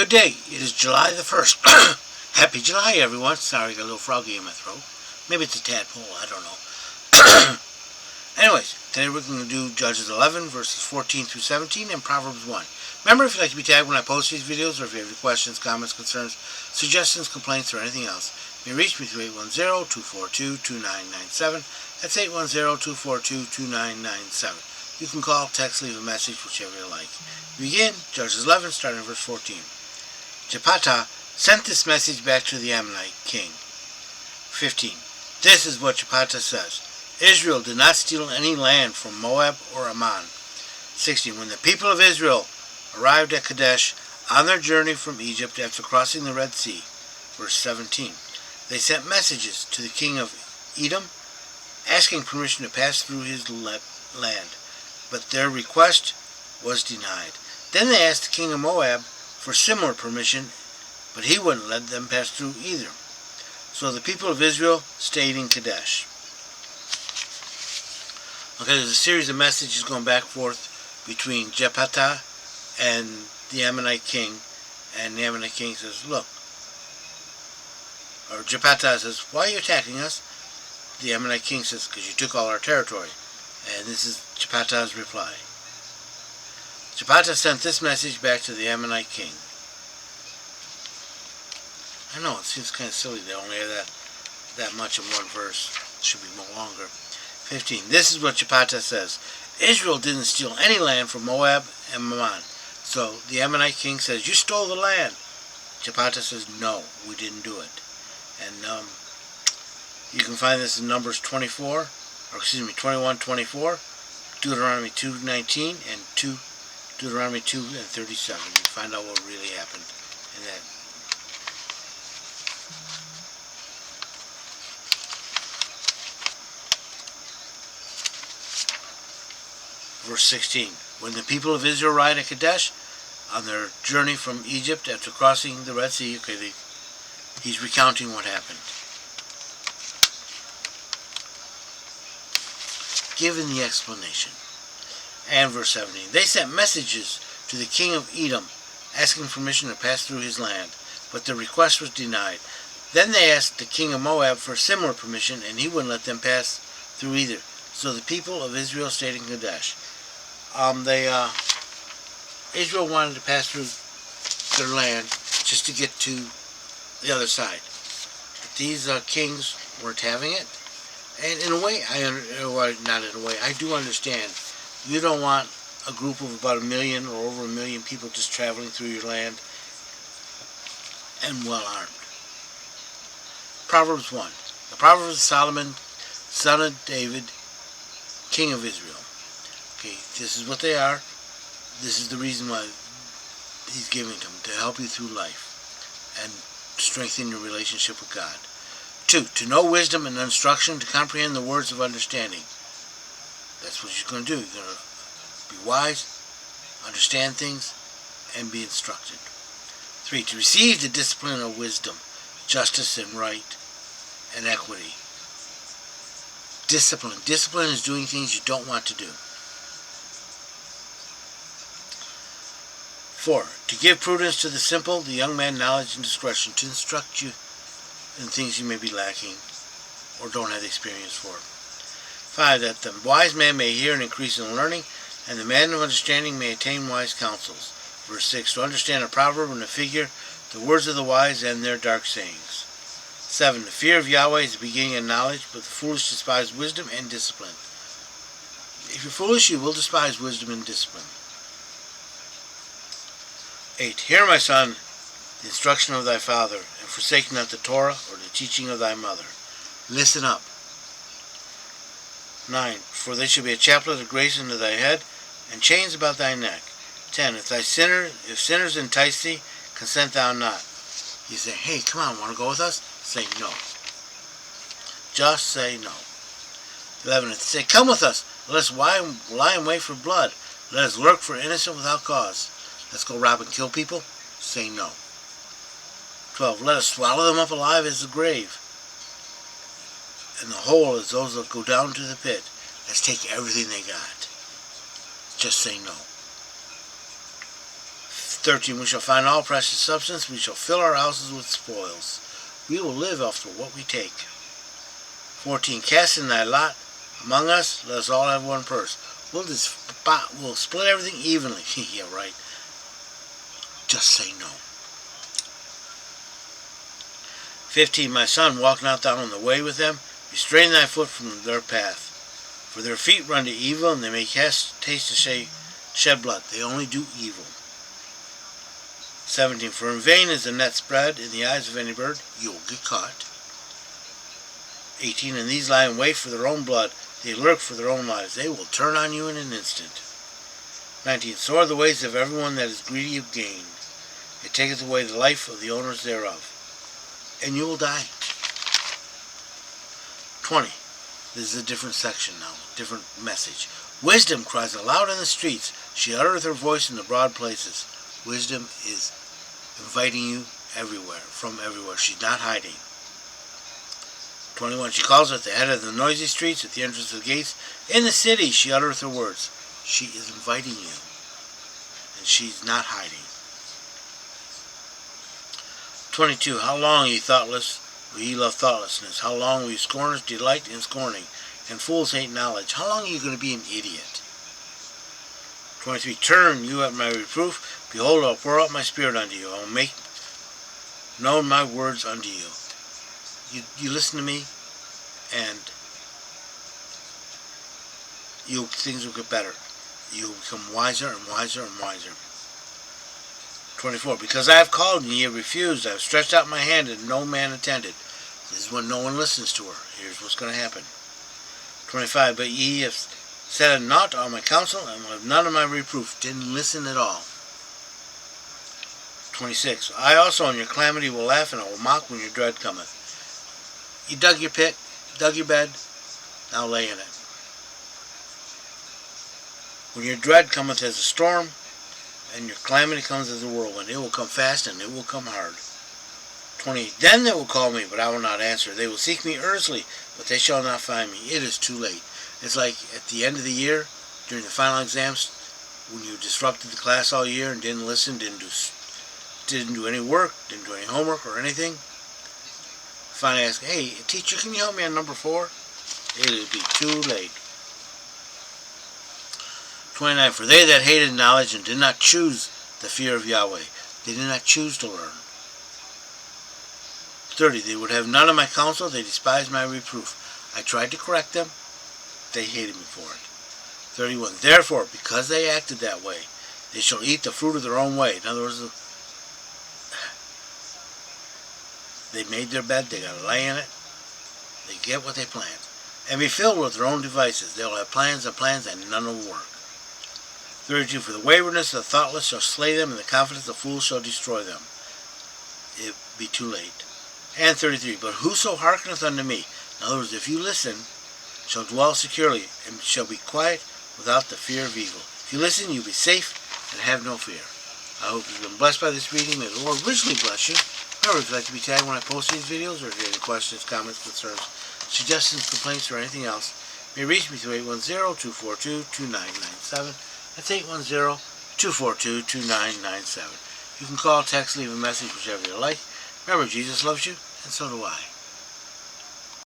Good day. It is July the 1st. Happy July, everyone. Sorry, I got a little froggy in my throat. Maybe it's a tadpole. I don't know. Anyways, today we're going to do Judges 11, verses 14 through 17, and Proverbs 1. Remember, if you'd like to be tagged when I post these videos, or if you have any questions, comments, concerns, suggestions, complaints, or anything else, you may reach me through 810-242-2997. That's 810-242-2997. You can call, text, leave a message, whichever you like. We begin Judges 11, starting in verse 14. Jephthah sent this message back to the Ammonite king. 15. This is what Jephthah says. Israel did not steal any land from Moab or Ammon. 16. When the people of Israel arrived at Kadesh on their journey from Egypt after crossing the Red Sea, verse 17, they sent messages to the king of Edom asking permission to pass through his land, but their request was denied. Then they asked the king of Moab for similar permission, but he wouldn't let them pass through either. So the people of Israel stayed in Kadesh. Okay, there's a series of messages going back and forth between Jephthah and the Ammonite king, and the Ammonite king says, look, or Jephthah says, why are you attacking us? The Ammonite king says, because you took all our territory. And this is Jephthah's reply. Jephthah sent this message back to the Ammonite king. I know, it seems kind of silly they only have that much in one verse. It should be more longer. 15. This is what Jephthah says. Israel didn't steal any land from Moab and Ammon. So the Ammonite king says, you stole the land. Jephthah says, no, we didn't do it. And you can find this in Numbers 21:24, Deuteronomy 2:19, and Deuteronomy 2:37. You can find out what really happened in that. Verse 16. When the people of Israel arrived at Kadesh on their journey from Egypt after crossing the Red Sea, okay, he's recounting what happened. Given the explanation. And verse 17. They sent messages to the king of Edom asking permission to pass through his land, but their request was denied. Then they asked the king of Moab for similar permission, and he wouldn't let them pass through either. So the people of Israel stayed in Kadesh. Israel wanted to pass through their land just to get to the other side. But these kings weren't having it. And in a way, not in a way, I do understand. You don't want a group of about 1 million or over 1 million people just traveling through your land and well armed. Proverbs 1. The Proverbs of Solomon, son of David, king of Israel. Okay, this is what they are. This is the reason why he's giving them, to help you through life and strengthen your relationship with God. 2. To know wisdom and instruction, to comprehend the words of understanding. That's what you're going to do. You're going to be wise, understand things, and be instructed. 3. To receive the discipline of wisdom, justice and right, and equity. Discipline. Discipline is doing things you don't want to do. 4. To give prudence to the simple, the young man knowledge and discretion, to instruct you in things you may be lacking or don't have the experience for. 5. That the wise man may hear and increase in learning, and the man of understanding may attain wise counsels. Verse 6. To understand a proverb and a figure, the words of the wise and their dark sayings. 7. The fear of Yahweh is the beginning of knowledge, but the foolish despise wisdom and discipline. If you're foolish, you will despise wisdom and discipline. 8. Hear, my son, the instruction of thy father, and forsake not the Torah or the teaching of thy mother. Listen up. 9. For they shall be a chaplet of grace unto thy head, and chains about thy neck. 10. If sinners entice thee, consent thou not. You say, hey, come on, want to go with us? Say no. Just say no. 11. If they say, come with us, let us lie in wait for blood. Let us lurk for innocent without cause. Let's go rob and kill people. Say no. 12. Let us swallow them up alive as the grave, and the whole as those that go down to the pit. Let's take everything they got. Just say no. 13. We shall find all precious substance. We shall fill our houses with spoils. We will live after what we take. 14. Cast in thy lot among us. Let us all have one purse. We'll split everything evenly. Yeah, right. Just say no. 15. My son, walk not thou in the way with them. Restrain thy foot from their path. For their feet run to evil, and they may taste to shed blood. They only do evil. 17. For in vain is the net spread in the eyes of any bird. You'll get caught. 18. And these lie in wait for their own blood. They lurk for their own lives. They will turn on you in an instant. 19. So are the ways of everyone that is greedy of gain. It taketh away the life of the owners thereof. And you will die. 20. This is a different section now. Different message. Wisdom cries aloud in the streets. She uttereth her voice in the broad places. Wisdom is inviting you everywhere, from everywhere. She's not hiding. 21. She calls at the head of the noisy streets, at the entrance of the gates. In the city she uttereth her words. She is inviting you. And she's not hiding. 22. How long, ye thoughtless, will ye love thoughtlessness? How long will you scorners delight in scorning, and fools hate knowledge? How long are you going to be an idiot? 23. Turn you at my reproof. Behold, I will pour out my spirit unto you. I will make known my words unto you. You listen to me, and things will get better. You will become wiser and wiser and wiser. 24. Because I have called and ye have refused, I have stretched out my hand and no man attended. This is when no one listens to her. Here's what's going to happen. 25. But ye have said naught on my counsel, and will have none of my reproof. Didn't listen at all. 26. I also on your calamity will laugh, and I will mock when your dread cometh. You dug your pit, dug your bed, now lay in it. When your dread cometh as a storm, and your calamity comes as a whirlwind, it will come fast and it will come hard. 28. Then they will call me, but I will not answer. They will seek me earnestly, but they shall not find me. It is too late. It's like at the end of the year, during the final exams, when you disrupted the class all year and didn't listen, didn't do any work, didn't do any homework or anything. Finally ask, hey, teacher, can you help me on number 4? It'll be too late. 29. For they that hated knowledge and did not choose the fear of Yahweh, they did not choose to learn. 30. They would have none of my counsel, they despised my reproof. I tried to correct them, they hated me for it. 31. Therefore, because they acted that way, they shall eat the fruit of their own way. In other words, they made their bed, they got to lay in it, they get what they planned. And be filled with their own devices. They will have plans and plans, and none will work. 32. For the waywardness of the thoughtless shall slay them, and the confidence of fools shall destroy them. It be too late. And 33. But whoso hearkeneth unto me, in other words, if you listen, shall dwell securely, and shall be quiet without the fear of evil. If you listen, you'll be safe, and have no fear. I hope you've been blessed by this reading. May the Lord richly bless you. Remember, if you'd like to be tagged when I post these videos, or if you have any questions, comments, concerns, suggestions, complaints, or anything else, you may reach me through 810-242-2997. That's 810-242-2997. You can call, text, leave a message, whichever you like. Remember, Jesus loves you, and so do I.